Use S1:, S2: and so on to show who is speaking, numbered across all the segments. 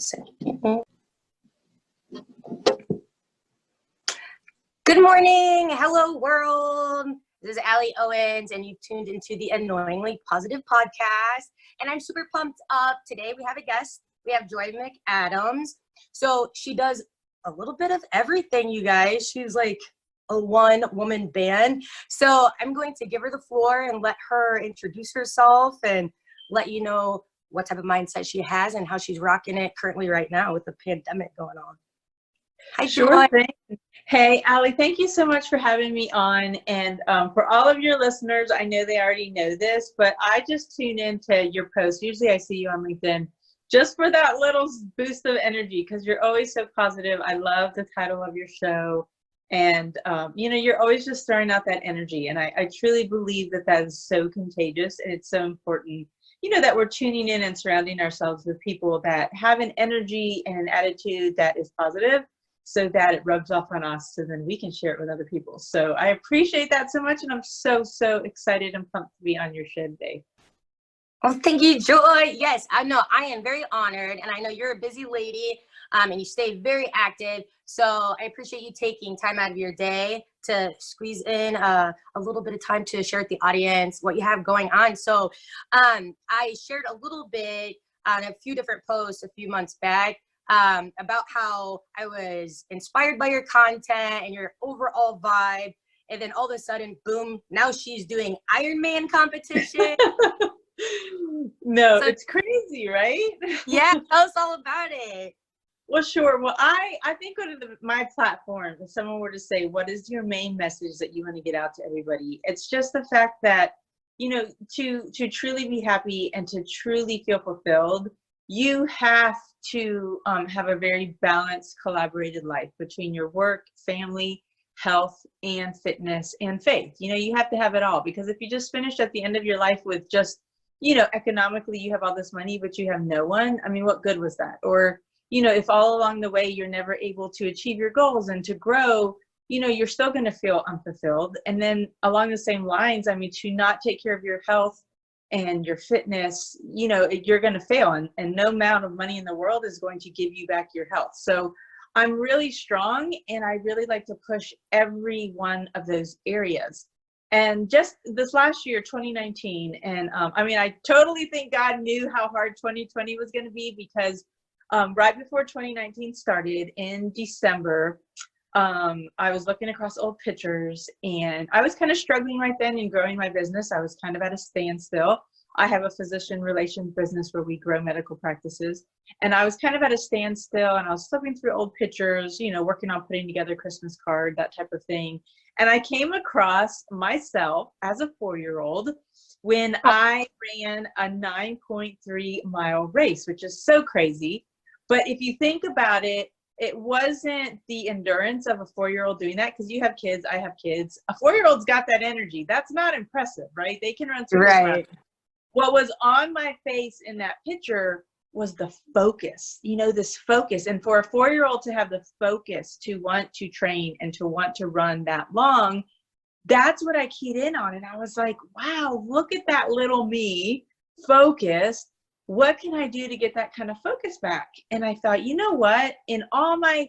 S1: second. Good morning. Hello, world. This is Allie Owens, and you've tuned into the Annoyingly Positive podcast. And I'm super pumped up. Today we have a guest. We have Joy McAdams. So she does a little bit of everything, you guys. She's like a one-woman band. So I'm going to give her the floor and let her introduce herself and let you know what type of mindset she has and how she's rocking it currently right now with the pandemic going on. Hi,
S2: Sure
S1: Joy.
S2: thing. Hey, Allie, thank you so much for having me on. And for all of your listeners, I know they already know this, but I just tune into your posts. Usually I see you on LinkedIn just for that little boost of energy because you're always so positive. I love the title of your show. And, you're always just throwing out that energy. And I truly believe that that is so contagious and it's so important, that we're tuning in and surrounding ourselves with people that have an energy and an attitude that is positive, so that it rubs off on us, so then we can share it with other people. So I appreciate that so much, and I'm so excited and pumped to be on your show today.
S1: Oh, thank you, Joy. Yes, I know. I am very honored, and I know you're a busy lady, and you stay very active. So I appreciate you taking time out of your day to squeeze in a little bit of time to share with the audience what you have going on. So I shared a little bit on a few different posts a few months back about how I was inspired by your content and your overall vibe. And then all of a sudden, boom, now she's doing IRONMAN competition.
S2: No, so, it's crazy, right?
S1: Yeah, tell us all about it.
S2: Well, sure. Well, I think my platform, if someone were to say, what is your main message that you want to get out to everybody? It's just the fact that, to truly be happy and to truly feel fulfilled, you have to have a very balanced, collaborated life between your work, family, health, and fitness and faith. You have to have it all, because if you just finished at the end of your life with just, economically you have all this money, but you have no one, I mean, what good was that? Or, if all along the way you're never able to achieve your goals and to grow, you're still going to feel unfulfilled. And then along the same lines, I mean, to not take care of your health and your fitness, you're going to fail, and no amount of money in the world is going to give you back your health. So I'm really strong, and I really like to push every one of those areas. And just this last year, 2019, and I totally think God knew how hard 2020 was going to be, because right before 2019 started in December, I was looking across old pictures, and I was kind of struggling right then in growing my business. I was kind of at a standstill. I have a physician relations business where we grow medical practices, and I was kind of at a standstill, and I was flipping through old pictures, working on putting together a Christmas card, that type of thing. And I came across myself as a 4-year-old when I ran a 9.3 mile race, which is so crazy. But if you think about it, it wasn't the endurance of a 4-year-old doing that, because you have kids, I have kids. A 4-year-old's got that energy. That's not impressive, right? They can run through
S1: right.
S2: What was on my face in that picture was the focus, this focus. And for a 4-year-old to have the focus to want to train and to want to run that long, that's what I keyed in on. And I was like, wow, look at that little me focused. What can I do to get that kind of focus back? And I thought, you know what, in all my,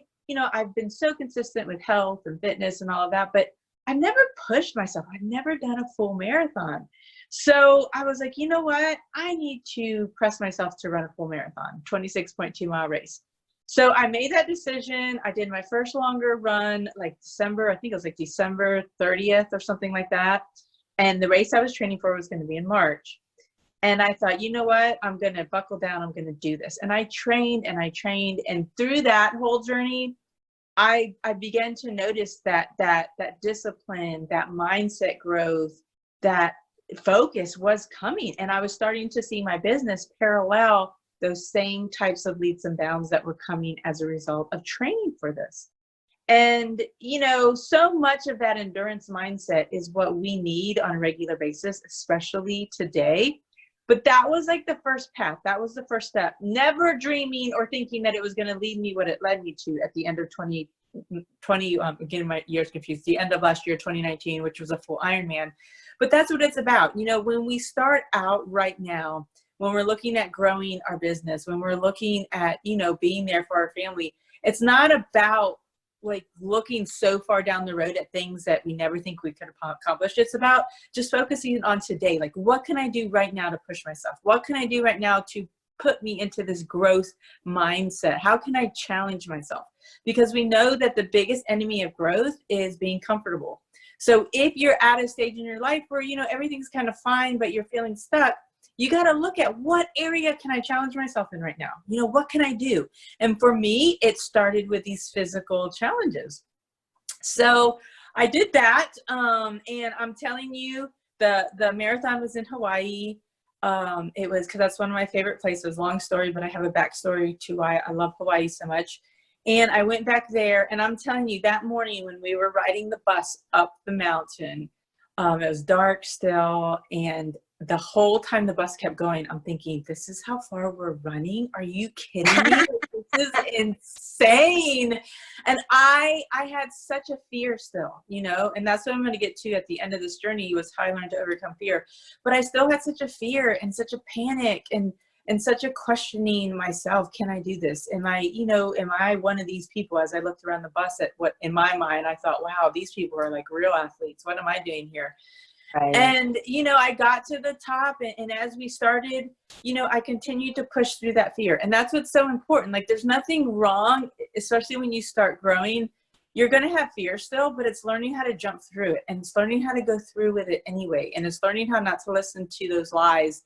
S2: I've been so consistent with health and fitness and all of that, but I've never pushed myself. I've never done a full marathon. So I was like, you know what, I need to press myself to run a full marathon, 26.2 mile race. So I made that decision. I did my first longer run, like December, I think it was like December 30th or something like that. And the race I was training for was going to be in March. And I thought, you know what, I'm going to buckle down. I'm going to do this. And I trained and I trained. And through that whole journey, I began to notice that discipline, that mindset growth, that focus was coming. And I was starting to see my business parallel those same types of leaps and bounds that were coming as a result of training for this. And, so much of that endurance mindset is what we need on a regular basis, especially today. But that was like the first path. That was the first step. Never dreaming or thinking that it was going to lead me what it led me to at the end of 2020. Again, my year's confused. The end of last year, 2019, which was a full Ironman. But that's what it's about. When we start out right now, when we're looking at growing our business, when we're looking at, you know, being there for our family, it's not about like looking so far down the road at things that we never think we could accomplish. It's about just focusing on today. Like, what can I do right now to push myself? What can I do right now to put me into this growth mindset? How can I challenge myself? Because we know that the biggest enemy of growth is being comfortable. So if you're at a stage in your life where, you know, everything's kind of fine, but you're feeling stuck, you got to look at what area can I challenge myself in right now? You know, what can I do? And for me, it started with these physical challenges. So I did that. And I'm telling you, the marathon was in Hawaii. It was because that's one of my favorite places. Long story, but I have a backstory to why I love Hawaii so much. And I went back there, and I'm telling you, that morning when we were riding the bus up the mountain, it was dark still, and the whole time the bus kept going, I'm thinking, this is how far we're running? Are you kidding me? This is insane. And I had such a fear still, you know, and that's what I'm going to get to at the end of this journey, was how I learned to overcome fear. But I still had such a fear and such a panic and such a questioning myself. Can I do this? Am I, you know, am I one of these people? As I looked around the bus at what, in my mind, I thought, wow, these people are like real athletes. What am I doing here?
S1: Right.
S2: And, you know, I got to the top, and as we started, you know, I continued to push through that fear. And that's what's so important. Like, there's nothing wrong, especially when you start growing. You're going to have fear still, but it's learning how to jump through it, and it's learning how to go through with it anyway. And it's learning how not to listen to those lies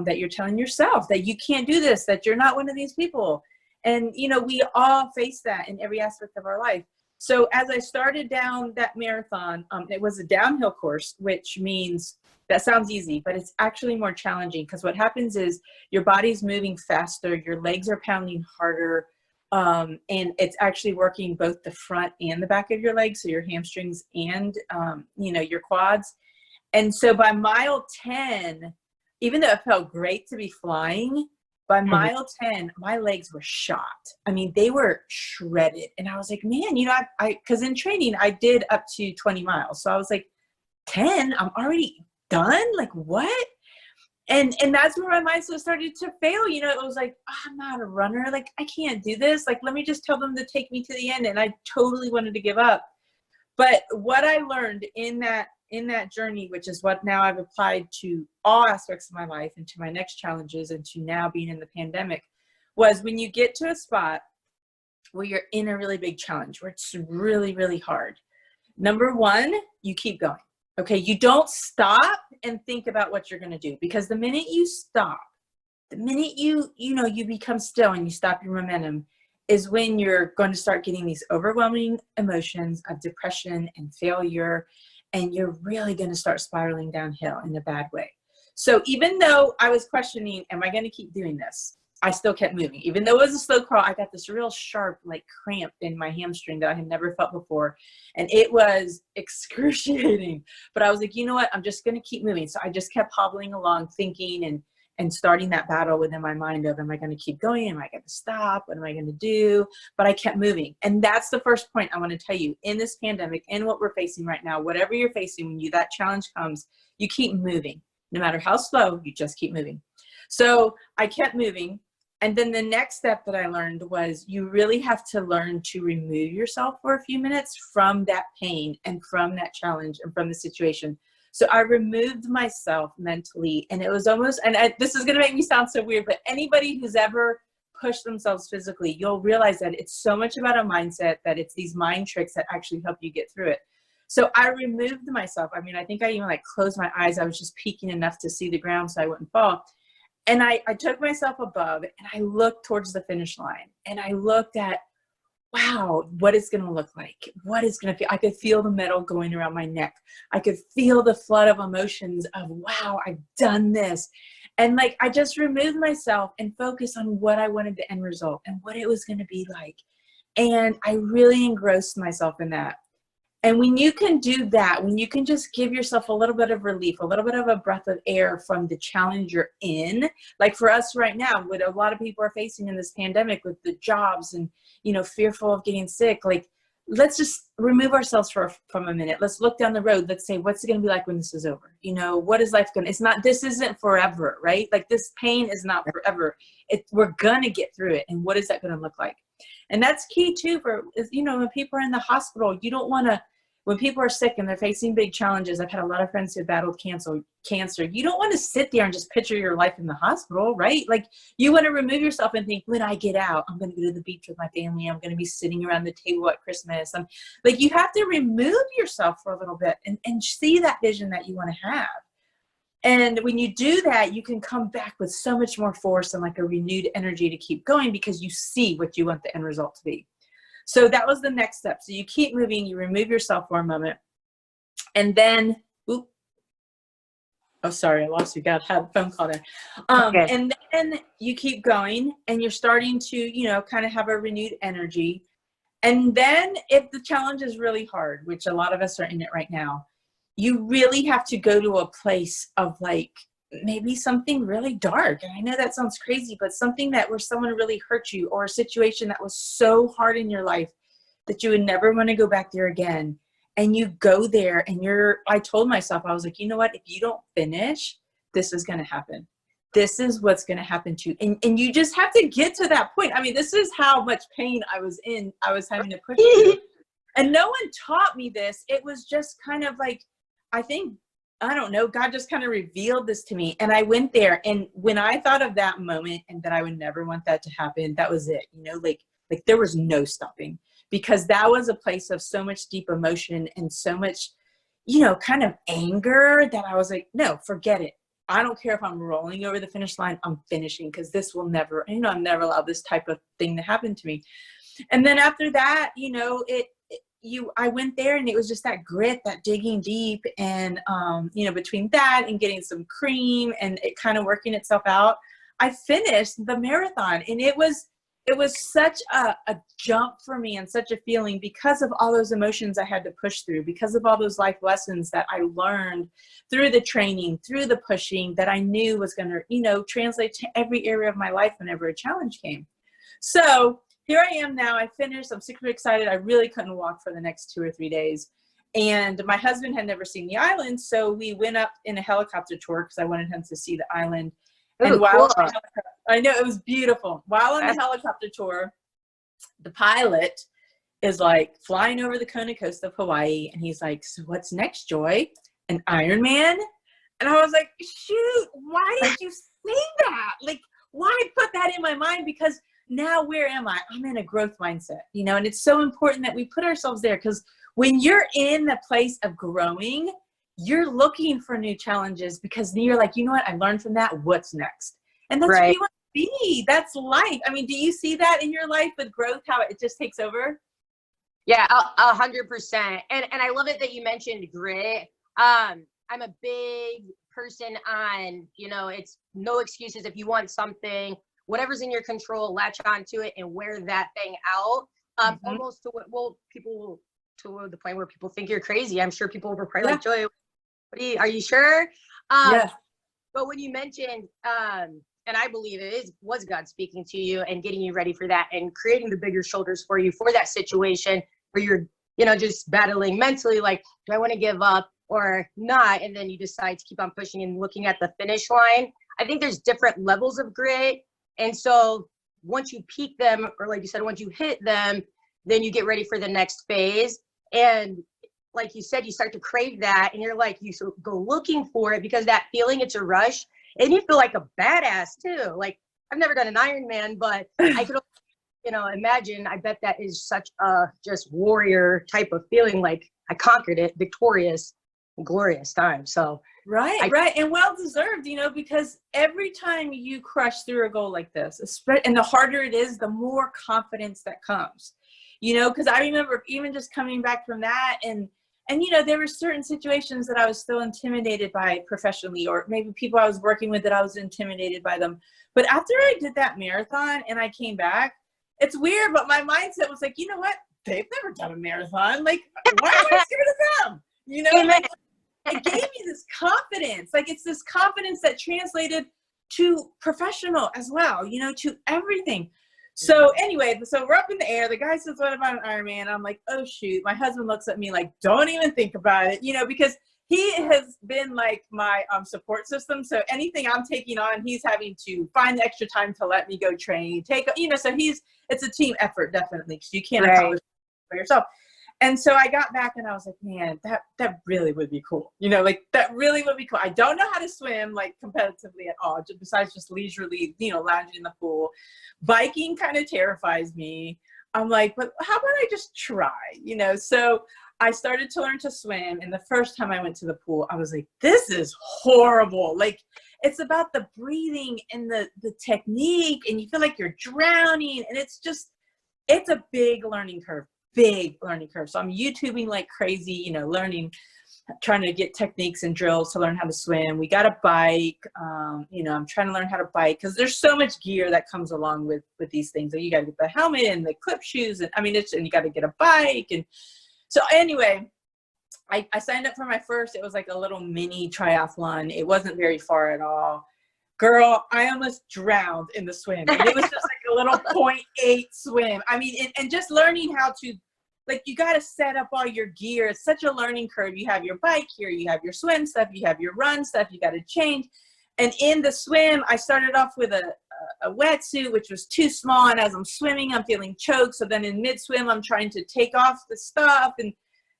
S2: that you're telling yourself, that you can't do this, that you're not one of these people. And, you know, we all face that in every aspect of our life. So as I started down that marathon, it was a downhill course, which means that sounds easy, but it's actually more challenging, because what happens is your body's moving faster, your legs are pounding harder, and it's actually working both the front and the back of your legs, so your hamstrings and, you know, your quads. And so by mile 10, even though it felt great to be flying, by mile 10, my legs were shot. I mean, they were shredded. And I was like, man, you know, because in training, I did up to 20 miles. So I was like, 10? I'm already done? Like, what? And that's where my mindset started to fail. You know, it was like, oh, I'm not a runner. Like, I can't do this. Like, let me just tell them to take me to the end. And I totally wanted to give up. But what I learned in that journey, which is what now I've applied to all aspects of my life and to my next challenges and to now being in the pandemic, was when you get to a spot where you're in a really big challenge, where it's really, really hard. Number one, you keep going. Okay. You don't stop and think about what you're going to do, because the minute you stop, the minute you become still and you stop your momentum, is when you're going to start getting these overwhelming emotions of depression and failure. And you're really going to start spiraling downhill in a bad way. So even though I was questioning, am I going to keep doing this? I still kept moving. Even though it was a slow crawl, I got this real sharp, like, cramp in my hamstring that I had never felt before. And it was excruciating. But I was like, you know what? I'm just going to keep moving. So I just kept hobbling along, thinking and starting that battle within my mind of, am I going to keep going? Am I going to stop? What am I going to do? But I kept moving. And that's the first point I want to tell you. In this pandemic, in what we're facing right now, whatever you're facing, when that challenge comes, you keep moving. No matter how slow, you just keep moving. So I kept moving. And then the next step that I learned was, you really have to learn to remove yourself for a few minutes from that pain and from that challenge and from the situation. So I removed myself mentally, and it was almost, this is going to make me sound so weird, but anybody who's ever pushed themselves physically, you'll realize that it's so much about a mindset, that it's these mind tricks that actually help you get through it. So I removed myself. I mean, I think I even like closed my eyes. I was just peeking enough to see the ground so I wouldn't fall. And I took myself above, and I looked towards the finish line, and I looked at, wow, what it's going to look like, what it's going to feel. I could feel the metal going around my neck. I could feel the flood of emotions of, wow, I've done this. And like, I just removed myself and focused on what I wanted the end result and what it was going to be like. And I really engrossed myself in that. And when you can do that, when you can just give yourself a little bit of relief, a little bit of a breath of air from the challenge you're in, like for us right now, what a lot of people are facing in this pandemic with the jobs and, you know, fearful of getting sick, like let's just remove ourselves from a minute. Let's look down the road. Let's say, what's it going to be like when this is over? You know, what is life going to, this isn't forever, right? Like this pain is not forever. We're going to get through it. And what is that going to look like? And that's key too you know, when people are in the hospital, you don't want to, when people are sick and they're facing big challenges, I've had a lot of friends who have battled cancer. You don't want to sit there and just picture your life in the hospital, right? Like you want to remove yourself and think, when I get out, I'm going to go to the beach with my family. I'm going to be sitting around the table at Christmas. Like you have to remove yourself for a little bit and see that vision that you want to have. And when you do that, you can come back with so much more force and like a renewed energy to keep going because you see what you want the end result to be. So that was the next step. So you keep moving, you remove yourself for a moment. And then, oh, sorry, I lost you. Had a phone call there.
S1: Okay.
S2: And then you keep going and you're starting to, you know, kind of have a renewed energy. And then if the challenge is really hard, which a lot of us are in it right now, you really have to go to a place of like, maybe something really dark. And I know that sounds crazy, but something where someone really hurt you, or a situation that was so hard in your life that you would never want to go back there again. And you go there and I told myself, I was like, you know what, if you don't finish, this is going to happen. This is what's going to happen to you. And you just have to get to that point. I mean, this is how much pain I was in. I was having to push through. And no one taught me this. It was just kind of like, I don't know, God just kind of revealed this to me. And I went there. And when I thought of that moment and that I would never want that to happen, that was it. You know, like there was no stopping, because that was a place of so much deep emotion and so much, you know, kind of anger that I was like, no, forget it. I don't care if I'm rolling over the finish line, I'm finishing, because this will never, you know, I've never allowed this type of thing to happen to me. And then after that, you know, I went there and it was just that grit, that digging deep, and you know, between that and getting some cream and it kind of working itself out, I finished the marathon. And it was such a jump for me and such a feeling, because of all those emotions I had to push through, because of all those life lessons that I learned through the training, through the pushing, that I knew was going to, you know, translate to every area of my life whenever a challenge came. So here I am now. I finished. I'm super excited. I really couldn't walk for the next 2 or 3 days. And my husband had never seen the island, so we went up in a helicopter tour because I wanted him to see the island.
S1: Ooh,
S2: and while
S1: cool.
S2: I know, it was beautiful. While on the helicopter tour, the pilot is like flying over the Kona coast of Hawaii, and he's like, "So what's next, Joy? An Ironman?" And I was like, "Shoot, why did you say that? Like, why put that in my mind?" Because now where am I? I'm in a growth mindset, you know, and it's so important that we put ourselves there, because when you're in the place of growing, you're looking for new challenges, because then you're like, you know what? I learned from that. What's next? And that's what you want to be. That's life. I mean, do you see that in your life with growth, how it just takes over?
S1: Yeah, 100%. And I love it that you mentioned grit. I'm a big person on, you know, it's no excuses. If you want something, whatever's in your control, latch onto it and wear that thing out. Almost to people to the point where people think you're crazy. I'm sure people were probably like, Joy, are you sure?
S2: Yeah.
S1: But when you mentioned, and I believe was God speaking to you and getting you ready for that and creating the bigger shoulders for you for that situation where you're, you know, just battling mentally, like, do I want to give up or not? And then you decide to keep on pushing and looking at the finish line. I think there's different levels of grit. And so once you peak them, or like you said, once you hit them, then you get ready for the next phase. And like you said, you start to crave that, and you're like, you go looking for it, because that feeling, it's a rush, and you feel like a badass too. Like, I've never done an Ironman, but I could, you know, imagine, I bet that is such a just warrior type of feeling. Like, I conquered it, victorious, glorious time. So
S2: right. And well deserved, you know, because every time you crush through a goal like this, and the harder it is, the more confidence that comes, you know, because I remember even just coming back from that, and you know, there were certain situations that I was still intimidated by professionally, or maybe people I was working with that I was intimidated by them. But after I did that marathon and I came back, it's weird, but my mindset was like, you know what? They've never done a marathon. Like, why am I scared of them? You know, like, it gave me this confidence. Like, it's this confidence that translated to professional as well, you know, to everything. So anyway, so we're up in the air. The guy says, what about an Ironman? I'm like, oh shoot. My husband looks at me like, don't even think about it, you know, because he has been like my support system. So anything I'm taking on, he's having to find the extra time to let me go train, you know, so it's a team effort, definitely, because you can't accomplish it by yourself. And so I got back and I was like, man, that really would be cool. You know, like that really would be cool. I don't know how to swim like competitively at all, besides just leisurely, you know, lounging in the pool. Biking kind of terrifies me. I'm like, but how about I just try, you know? So I started to learn to swim. And the first time I went to the pool, I was like, this is horrible. Like, it's about the breathing and the technique, and you feel like you're drowning. And it's a big learning curve. So I'm YouTubing like crazy, you know, trying to get techniques and drills to learn how to swim. We got a bike. You know, I'm trying to learn how to bike because there's so much gear that comes along with these things. So you got to get the helmet and the clip shoes, and I mean, and you got to get a bike. And so anyway, I signed up for my first. It was like a little mini triathlon. It wasn't very far at all. Girl, I almost drowned in the swim. And it was just like a little 0.8 swim. I mean, and just learning how to, like, you got to set up all your gear. It's such a learning curve. You have your bike here, you have your swim stuff, you have your run stuff, you got to change. And in the swim, I started off with a wetsuit, which was too small. And as I'm swimming, I'm feeling choked. So then in mid swim, I'm trying to take off the stuff. And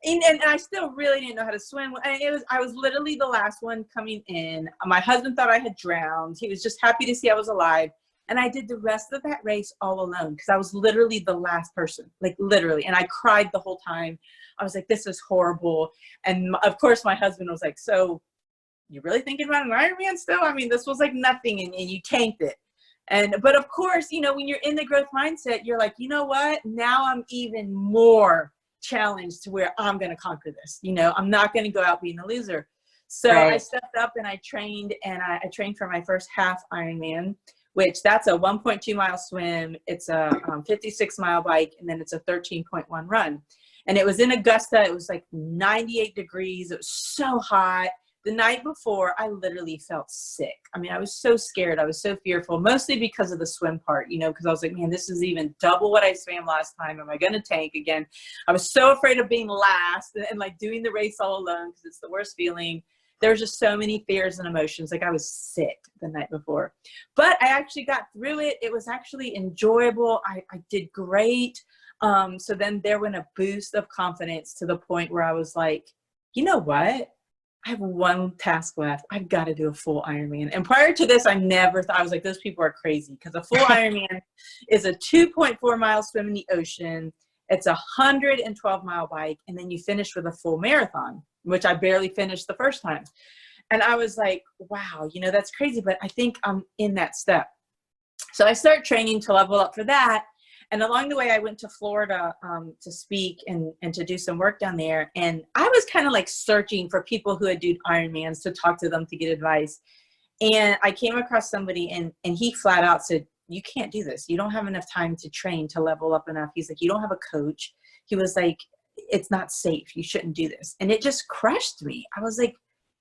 S2: I still really didn't know how to swim. And I was literally the last one coming in. My husband thought I had drowned. He was just happy to see I was alive. And I did the rest of that race all alone because I was literally the last person, like literally. And I cried the whole time. I was like, this is horrible. And of course, my husband was like, so you really thinking about an Ironman still? I mean, this was like nothing, and you tanked it. But of course, you know, when you're in the growth mindset, you're like, you know what? Now I'm even more challenged to where I'm going to conquer this. You know, I'm not going to go out being a loser. So I stepped up and I trained, and I trained for my first half Ironman, which that's a 1.2 mile swim. It's a 56 mile bike, and then it's a 13.1 run. And it was in Augusta. It was like 98 degrees. It was so hot. The night before, I literally felt sick. I mean, I was so scared. I was so fearful, mostly because of the swim part, you know, because I was like, man, this is even double what I swam last time. Am I going to tank again? I was so afraid of being last and like doing the race all alone because it's the worst feeling. There was just so many fears and emotions. Like I was sick the night before, but I actually got through it. It was actually enjoyable. I did great. So then there went a boost of confidence to the point where I was like, you know what? I have one task left. I've got to do a full Ironman. And prior to this, I never thought, I was like, those people are crazy, because a full Ironman is a 2.4 mile swim in the ocean. It's a 112 mile bike. And then you finish with a full marathon, which I barely finished the first time. And I was like, wow, you know, that's crazy, but I think I'm in that step. So I started training to level up for that. And along the way, I went to Florida to speak and to do some work down there. And I was kind of like searching for people who had done Ironmans to talk to them to get advice. And I came across somebody, and he flat out said, you can't do this. You don't have enough time to train to level up enough. He's like, you don't have a coach. He was like, it's not safe. You shouldn't do this. And it just crushed me. I was like,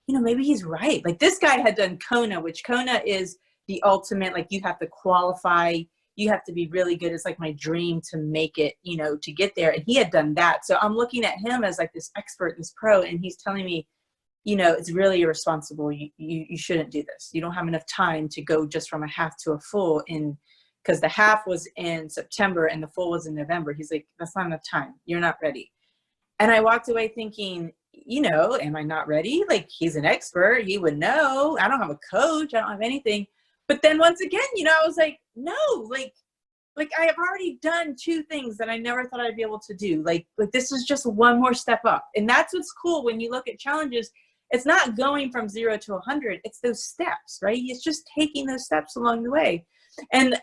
S2: you know, maybe he's right. Like, this guy had done Kona, which Kona is the ultimate, like, you have to qualify. You have to be really good. It's like my dream to make it, you know, to get there. And he had done that. So I'm looking at him as like this expert, this pro, and he's telling me, you know, it's really irresponsible. You shouldn't do this. You don't have enough time to go just from a half to a full because the half was in September and the full was in November. He's like, that's not enough time. You're not ready. And I walked away thinking, you know, am I not ready? Like, he's an expert. He would know. I don't have a coach. I don't have anything. But then once again, you know, I was like, no, like I have already done two things that I never thought I'd be able to do. Like this is just one more step up. And that's what's cool when you look at challenges. It's not going from 0 to 100. It's those steps, right? It's just taking those steps along the way. And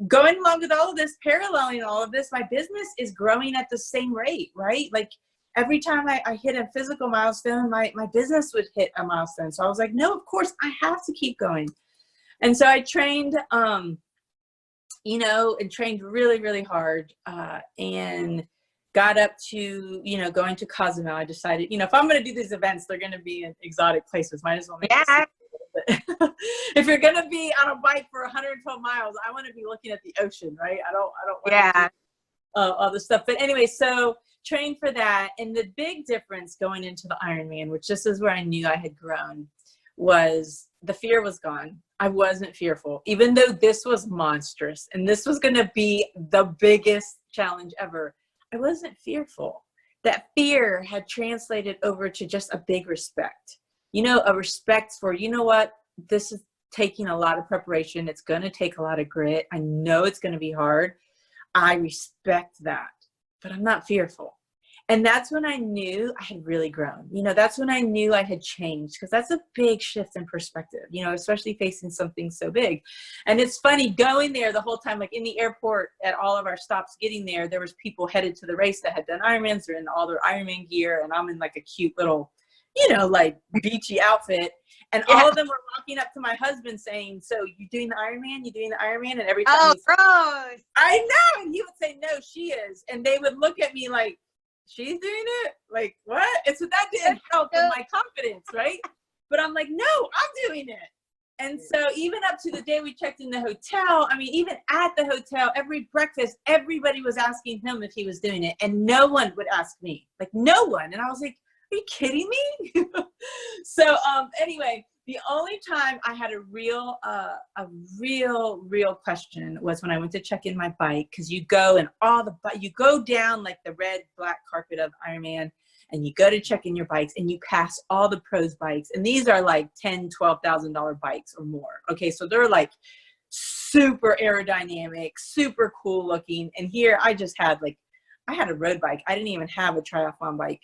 S2: going along with all of this, paralleling all of this, my business is growing at the same rate, right? Like every time I hit a physical milestone, my business would hit a milestone. So I was like, no, of course I have to keep going. And so I trained, you know, and trained really, really hard, and got up to, you know, going to Cozumel. I decided, you know, if I'm going to do these events, they're going to be in exotic places. Might as well make it if you're gonna be on a bike for 112 miles, I want to be looking at the ocean, right? I don't want to do all the stuff. But anyway, so trained for that. And the big difference going into the Ironman, which this is where I knew I had grown, was the fear was gone. I wasn't fearful, even though this was monstrous and this was going to be the biggest challenge ever. I wasn't fearful. That fear had translated over to just a big respect, you know, a respect for, you know what, this is taking a lot of preparation. It's going to take a lot of grit. I know it's going to be hard. I respect that, but I'm not fearful. And that's when I knew I had really grown. You know, that's when I knew I had changed, because that's a big shift in perspective, you know, especially facing something so big. And it's funny going there the whole time, like in the airport at all of our stops getting there, there was people headed to the race that had done Ironmans. They're in all their Ironman gear. And I'm in like a cute little, you know, like beachy outfit. And all of them were walking up to my husband saying, so you doing the Ironman? You doing the Ironman? And every time
S1: gross.
S2: I know. And he would say, no, she is. And they would look at me like, she's doing it? Like, what? And so that didn't help with my confidence, right? But I'm like, no, I'm doing it. And so even up to the day we checked in the hotel, I mean, even at the hotel, every breakfast, everybody was asking him if he was doing it. And no one would ask me, like no one. And I was like, are you kidding me? So anyway, the only time I had a real question was when I went to check in my bike, because you go and you go down like the red, black carpet of Ironman, and you go to check in your bikes and you pass all the pros bikes. And these are like $10,000, $12,000 bikes or more. Okay. So they're like super aerodynamic, super cool looking. And here I just had I had a road bike. I didn't even have a triathlon bike.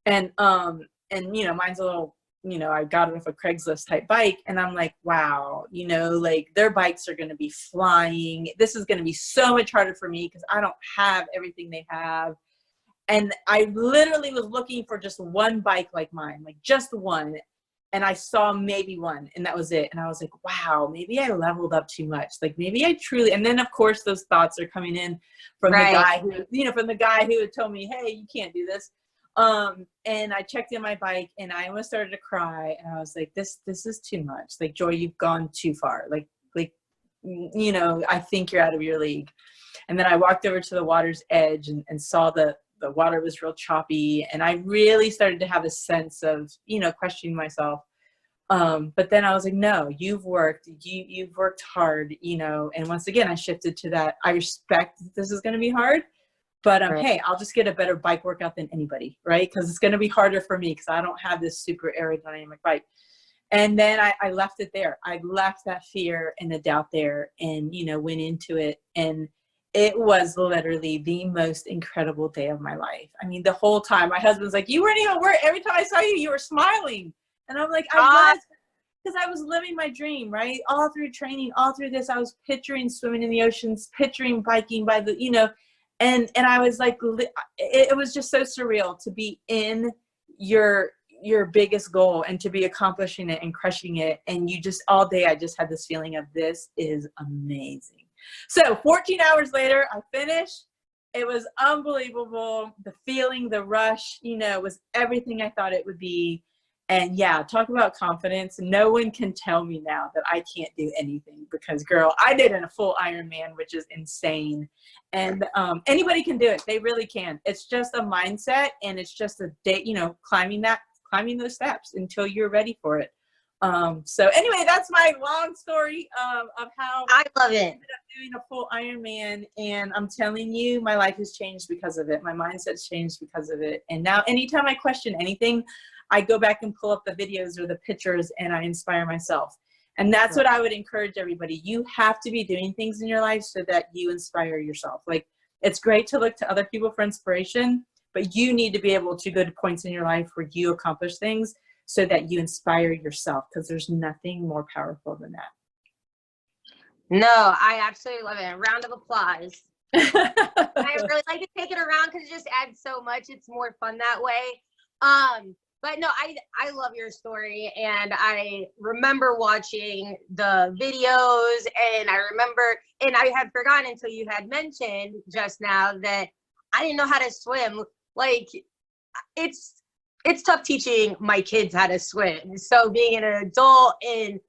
S2: And you know, mine's a little, you know, I got it off a Craigslist type bike, and I'm like, wow, you know, like their bikes are going to be flying. This is going to be so much harder for me because I don't have everything they have. And I literally was looking for just one bike like mine, like just one. And I saw maybe one, and that was it. And I was like, wow, maybe I leveled up too much. Like maybe I truly, and then of course those thoughts are coming in from the guy who, you know, from the guy who had told me, hey, you can't do this. And I checked in my bike and I almost started to cry, and I was like, this is too much. Like, Joy, you've gone too far. Like, you know, I think you're out of your league. And then I walked over to the water's edge and saw the water was real choppy. And I really started to have a sense of, you know, questioning myself. But then I was like, no, you've worked hard, you know, and once again, I shifted to that. I respect that this is going to be hard. But hey, I'll just get a better bike workout than anybody, right? Because it's going to be harder for me because I don't have this super aerodynamic bike. And then I left it there. I left that fear and the doubt there, and, you know, went into it. And it was literally the most incredible day of my life. I mean, the whole time, my husband's like, you weren't even worried. Every time I saw you, you were smiling. And I'm like, I was, because I was living my dream, right? All through training, all through this, I was picturing swimming in the oceans, picturing biking by the, you know, and I was like, it was just so surreal to be in your biggest goal and to be accomplishing it and crushing it. And you just, all day, I just had this feeling of, this is amazing. So 14 hours later, I finished. It was unbelievable. The feeling, the rush, you know, was everything I thought it would be. And yeah, talk about confidence. No one can tell me now that I can't do anything, because girl, I did a full Ironman, which is insane. And anybody can do it. They really can. It's just a mindset, and it's just a day, you know, climbing those steps until you're ready for it. So anyway, that's my long story of how
S1: I love it.
S2: I ended up doing a full Ironman, and I'm telling you, my life has changed because of it. My mindset's changed because of it. And now anytime I question anything, I go back and pull up the videos or the pictures, and I inspire myself. And that's what I would encourage everybody. You have to be doing things in your life so that you inspire yourself. Like, it's great to look to other people for inspiration, but you need to be able to go to points in your life where you accomplish things so that you inspire yourself, because there's nothing more powerful than that.
S1: No, I absolutely love it. A round of applause. I really like to take it around because it just adds so much. It's more fun that way. But no, I love your story, and I remember watching the videos, and I had forgotten until you had mentioned just now that I didn't know how to swim. Like, it's tough teaching my kids how to swim. So being an adult and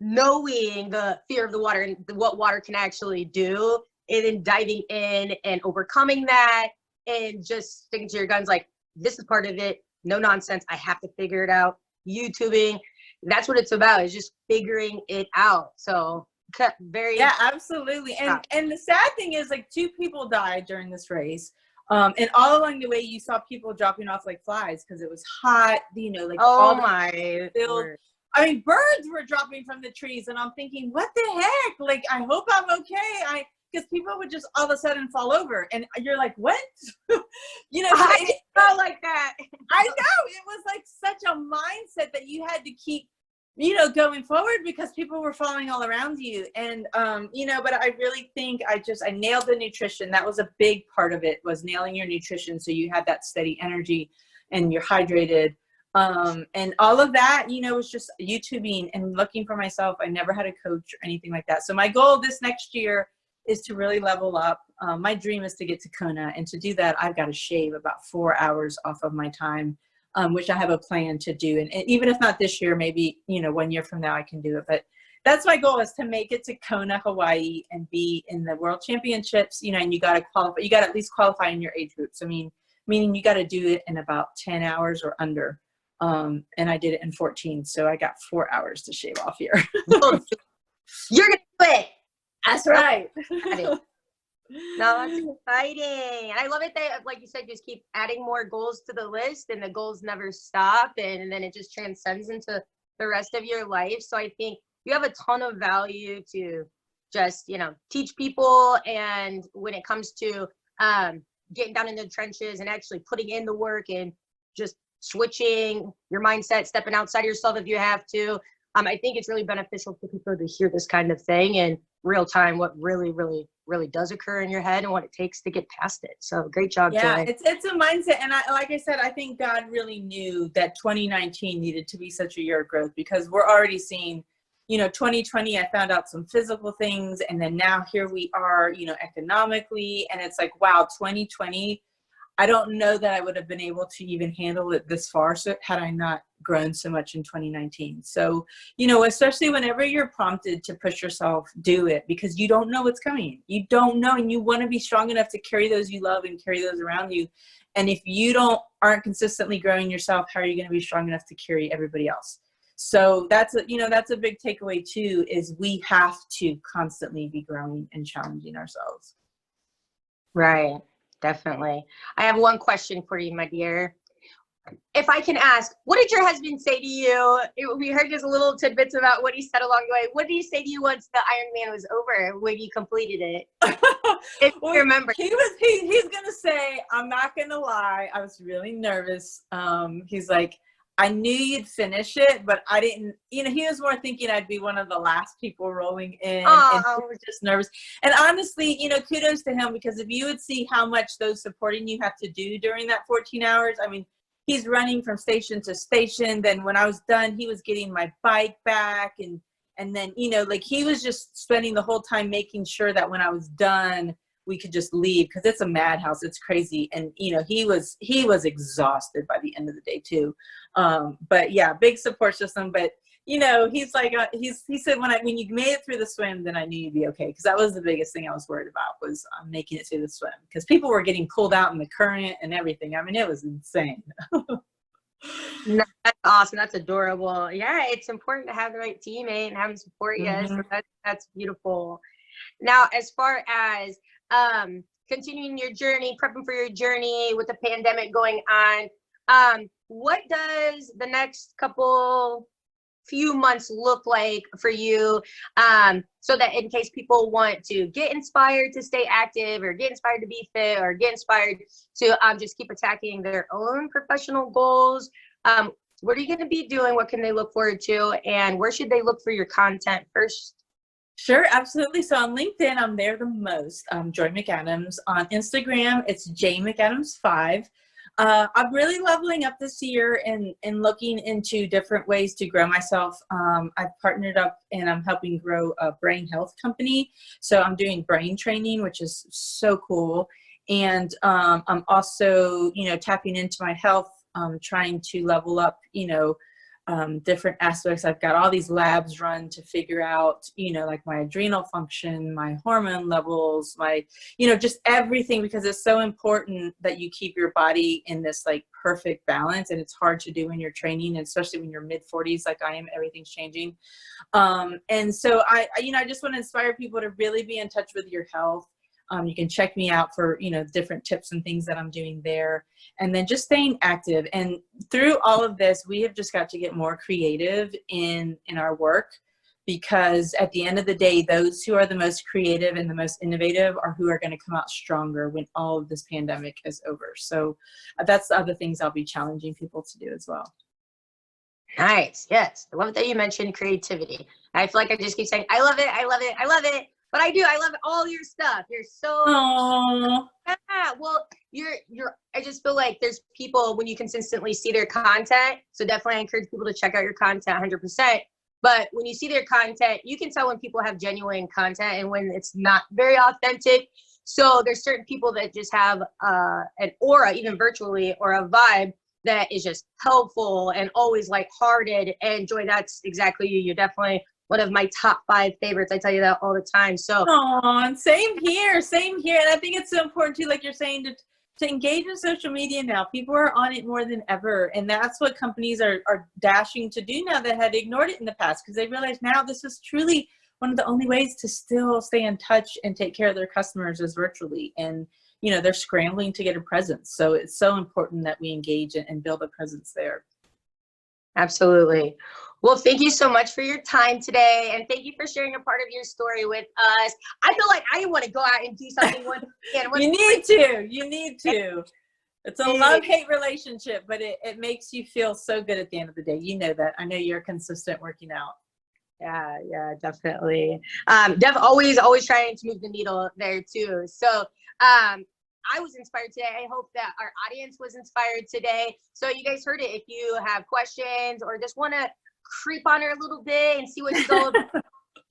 S1: knowing the fear of the water and what water can actually do, and then diving in and overcoming that, and just sticking to your guns, like, this is part of it, no nonsense, I have to figure it out. YouTubing, that's what it's about, is just figuring it out. So very,
S2: yeah, absolutely. And the sad thing is, like, 2 people died during this race. And all along the way, you saw people dropping off like flies because it was hot, you know, like,
S1: oh
S2: all the
S1: my
S2: field.
S1: word.
S2: I mean, birds were dropping from the trees, and I'm thinking, what the heck? Like, I hope I'm okay. Because people would just all of a sudden fall over, and you're like, what? You know, so
S1: I felt like that.
S2: I know, it was like such a mindset that you had to keep, you know, going forward, because people were falling all around you. And you know, but I really think I nailed the nutrition. That was a big part of it, was nailing your nutrition, so you had that steady energy and you're hydrated. And all of that, you know, was just YouTubing and looking for myself. I never had a coach or anything like that. So my goal this next year is to really level up. My dream is to get to Kona, and to do that, I've got to shave about 4 hours off of my time, which I have a plan to do. And even if not this year, maybe, you know, 1 year from now I can do it. But that's my goal, is to make it to Kona, Hawaii, and be in the World Championships, you know, and you got to qualify. You got to at least qualify in your age groups. I mean, meaning you got to do it in about 10 hours or under. And I did it in 14. So I got 4 hours to shave off here.
S1: You're gonna do it.
S2: That's right.
S1: No, that's exciting. And I love it that, like you said, just keep adding more goals to the list, and the goals never stop, and then it just transcends into the rest of your life. So I think you have a ton of value to just, you know, teach people. And when it comes to getting down in the trenches and actually putting in the work and just switching your mindset, stepping outside of yourself if you have to, I think it's really beneficial for people to hear this kind of thing in real time, what really, really, really does occur in your head and what it takes to get past it. So great job,
S2: Yeah,
S1: Joy.
S2: it's a mindset. And like I said, I think God really knew that 2019 needed to be such a year of growth, because we're already seeing, you know, 2020, I found out some physical things, and then now here we are, you know, economically, and it's like, wow, 2020, I don't know that I would have been able to even handle it this far, so had I not grown so much in 2019. So, you know, especially whenever you're prompted to push yourself, do it, because you don't know what's coming. You don't know, and you want to be strong enough to carry those you love and carry those around you. And if you aren't consistently growing yourself, how are you going to be strong enough to carry everybody else? So that's a big takeaway too, is we have to constantly be growing and challenging ourselves.
S1: Right. Definitely. I have one question for you, my dear. If I can ask, what did your husband say to you? We heard just little tidbits about what he said along the way. What did he say to you once the Ironman was over, when you completed it? If you remember.
S2: He's going to say, I'm not going to lie, I was really nervous. He's like, I knew you'd finish it, but I didn't, you know, he was more thinking I'd be one of the last people rolling in.
S1: Oh.
S2: And he was just nervous. And honestly, you know, kudos to him, because if you would see how much those supporting you have to do during that 14 hours, I mean, he's running from station to station. Then when I was done, he was getting my bike back. And then, you know, like, he was just spending the whole time making sure that when I was done, we could just leave, because it's a madhouse. It's crazy. And, you know, he was exhausted by the end of the day too. But yeah, big support system. But, you know, he's like, he said, when you made it through the swim, then I knew you'd be okay. Cause that was the biggest thing I was worried about, was making it through the swim, because people were getting pulled out in the current and everything. I mean, it was insane.
S1: No, that's awesome. That's adorable. Yeah, it's important to have the right teammate and have them support you.
S2: Mm-hmm.
S1: So that's beautiful. Now, as far as continuing your journey, prepping for your journey with the pandemic going on, what does the next few months look like for you, so that in case people want to get inspired to stay active, or get inspired to be fit, or get inspired to just keep attacking their own professional goals, what are you going to be doing? What can they look forward to? And where should they look for your content first?
S2: Sure, absolutely. So on LinkedIn, I'm there the most. Joy McAdams. On Instagram, it's J McAdams 5. I'm really leveling up this year and looking into different ways to grow myself. I've partnered up and I'm helping grow a brain health company. So I'm doing brain training, which is so cool. And I'm also, you know, tapping into my health, trying to level up, you know, different aspects. I've got all these labs run to figure out, you know, like my adrenal function, my hormone levels, my, you know, just everything, because it's so important that you keep your body in this like perfect balance. And it's hard to do when you're training, and especially when you're mid 40s, like I am, everything's changing. And so you know, I just want to inspire people to really be in touch with your health. You can check me out for, you know, different tips and things that I'm doing there. And then just staying active. And through all of this, we have just got to get more creative in our work, because at the end of the day, those who are the most creative and the most innovative are who are going to come out stronger when all of this pandemic is over. So that's the other things I'll be challenging people to do as well.
S1: Nice. Yes. I love that you mentioned creativity. I feel like I just keep saying, I love it. I love it. I love it. But I do. I love all your stuff. You're so.
S2: Aww.
S1: Yeah. Well, I just feel like there's people when you consistently see their content. So definitely I encourage people to check out your content 100%. But when you see their content, you can tell when people have genuine content and when it's not very authentic. So there's certain people that just have an aura, even virtually, or a vibe that is just helpful and always lighthearted. And Joy, that's exactly you. You're definitely one of my top 5 favorites. I tell you that all the time. So,
S2: same here, same here. And I think it's so important too, like you're saying, to engage in social media now. People are on it more than ever. And that's what companies are dashing to do now that had ignored it in the past, because they realize now this is truly one of the only ways to still stay in touch and take care of their customers is virtually. And, you know, they're scrambling to get a presence. So it's so important that we engage and build a presence there.
S1: Absolutely. Well, thank you so much for your time today. And thank you for sharing a part of your story with us. I feel like I want to go out and do something once again.
S2: You need to. It's a love-hate relationship, but it makes you feel so good at the end of the day. You know that. I know you're consistent working out.
S1: Yeah, definitely. Always trying to move the needle there too. So, I was inspired today. I hope that our audience was inspired today. So you guys heard it. If you have questions or just want to creep on her a little bit and see what she's all about,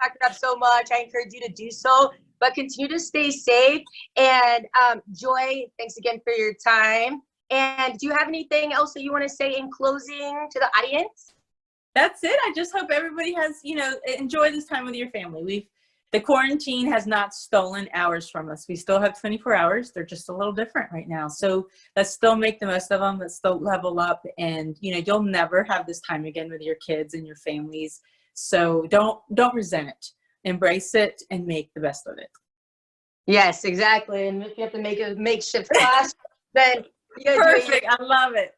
S1: packed up so much, I encourage you to do so. But continue to stay safe. And Joy, thanks again for your time. And do you have anything else that you want to say in closing to the audience?
S2: That's it. I just hope everybody has, you know, enjoy this time with your family. The quarantine has not stolen hours from us. We still have 24 hours. They're just a little different right now. So let's still make the most of them. Let's still level up. And, you know, you'll never have this time again with your kids and your families. So don't resent it. Embrace it and make the best of it.
S1: Yes, exactly. And if you have to make a makeshift class, then
S2: perfect. I love it.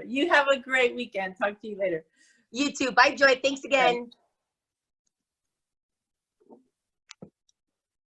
S2: You have a great weekend. Talk to you later.
S1: You too. Bye, Joy. Thanks again. Bye.